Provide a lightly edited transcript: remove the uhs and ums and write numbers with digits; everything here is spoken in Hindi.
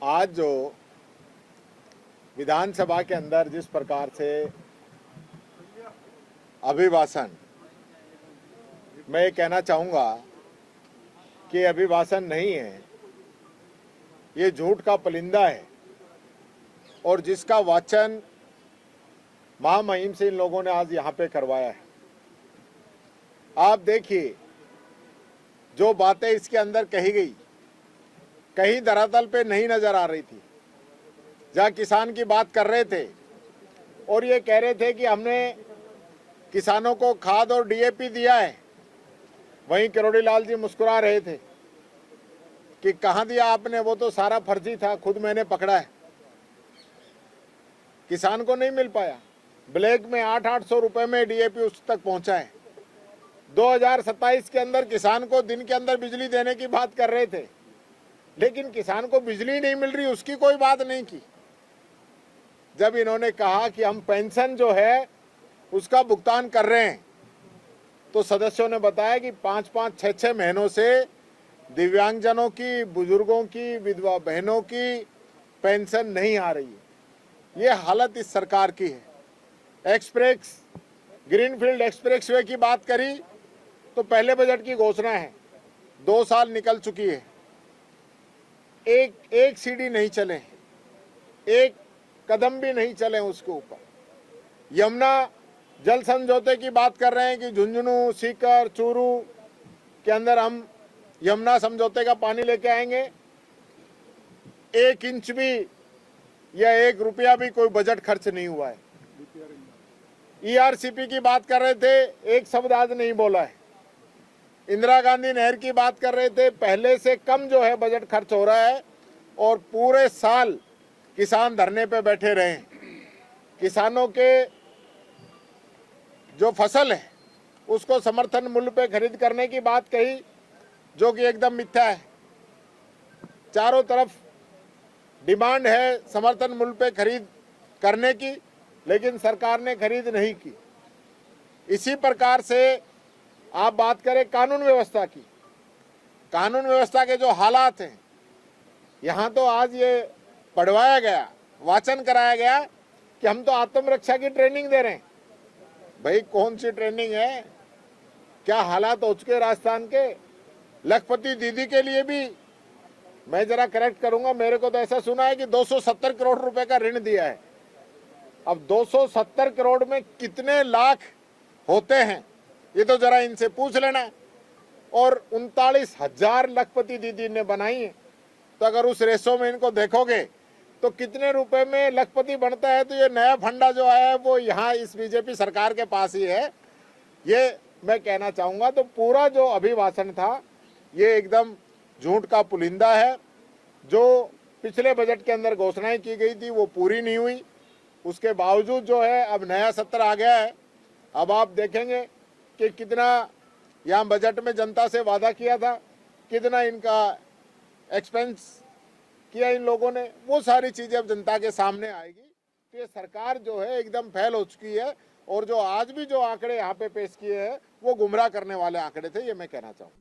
आज जो विधानसभा के अंदर जिस प्रकार से अभिभाषण, मैं ये कहना चाहूँगा कि अभिभाषण नहीं है, ये झूठ का पलिंदा है और जिसका वाचन महामहिम से इन लोगों ने आज यहाँ पे करवाया है। आप देखिए, जो बातें इसके अंदर कही गई कहीं धरातल पे नहीं नजर आ रही थी। जहाँ किसान की बात कर रहे थे और ये कह रहे थे कि हमने किसानों को खाद और डीएपी दिया है, वहीं किरोड़ी लाल जी मुस्कुरा रहे थे कि कहाँ दिया आपने, वो तो सारा फर्जी था, खुद मैंने पकड़ा है। किसान को नहीं मिल पाया। ब्लैक में 800 रुपए में डीएपी उस तक पहुंचा है। 2027 के अंदर किसान को दिन के अंदर बिजली देने की बात कर रहे थे, लेकिन किसान को बिजली नहीं मिल रही, उसकी कोई बात नहीं की। जब इन्होंने कहा कि हम पेंशन जो है उसका भुगतान कर रहे हैं, तो सदस्यों ने बताया कि 5-5, 6-6 महीनों से दिव्यांगजनों की, बुजुर्गों की, विधवा बहनों की पेंशन नहीं आ रही है। ये हालत इस सरकार की है। एक्सप्रेस ग्रीनफील्ड एक्सप्रेसवे की बात करी तो पहले बजट की घोषणा है, 2 साल निकल चुकी है, एक सीढ़ी नहीं चले, एक कदम भी नहीं चले उसके ऊपर। यमुना जल समझौते की बात कर रहे हैं कि झुंझुनू, सीकर, चूरू के अंदर हम यमुना समझौते का पानी लेके आएंगे। 1 इंच भी या 1 रुपया भी कोई बजट खर्च नहीं हुआ है। ईआरसीपी की बात कर रहे थे, एक शब्द आज नहीं बोला है। इंदिरा गांधी नहर की बात कर रहे थे, पहले से कम जो है बजट खर्च हो रहा है और पूरे साल किसान धरने पे बैठे रहे। किसानों के जो फसल है उसको समर्थन मूल्य पे खरीद करने की बात कही, जो कि एकदम मिथ्या है। चारों तरफ डिमांड है समर्थन मूल्य पे खरीद करने की, लेकिन सरकार ने खरीद नहीं की। इसी प्रकार से आप बात करें कानून व्यवस्था की, कानून व्यवस्था के जो हालात हैं, यहाँ तो आज ये पढ़वाया गया, वाचन कराया गया कि हम तो आत्मरक्षा की ट्रेनिंग दे रहे हैं। भाई कौन सी ट्रेनिंग है? क्या हालात हो चुके राजस्थान के। लखपति दीदी के लिए भी मैं जरा करेक्ट करूंगा, मेरे को तो ऐसा सुना है कि 270 करोड़ रुपए का ऋण दिया है। अब 270 करोड़ में कितने लाख होते हैं ये तो जरा इनसे पूछ लेना। और 39,000 लखपति दीदी ने बनाई है, तो अगर उस रेशो में इनको देखोगे तो कितने रुपए में लखपति बनता है। तो ये नया फंडा जो है वो यहाँ इस बीजेपी सरकार के पास ही है, ये मैं कहना चाहूंगा। तो पूरा जो अभिभाषण था ये एकदम झूठ का पुलिंदा है। जो पिछले बजट के अंदर घोषणाएं की गई थी वो पूरी नहीं हुई, उसके बावजूद जो है अब नया सत्र आ गया है। अब आप देखेंगे कि कितना यहाँ बजट में जनता से वादा किया था, कितना इनका एक्सपेंस किया इन लोगों ने, वो सारी चीजें अब जनता के सामने आएगी। तो ये सरकार जो है एकदम फेल हो चुकी है और जो आज भी जो आंकड़े यहाँ पे पेश किए हैं वो गुमराह करने वाले आंकड़े थे, ये मैं कहना चाहूँ।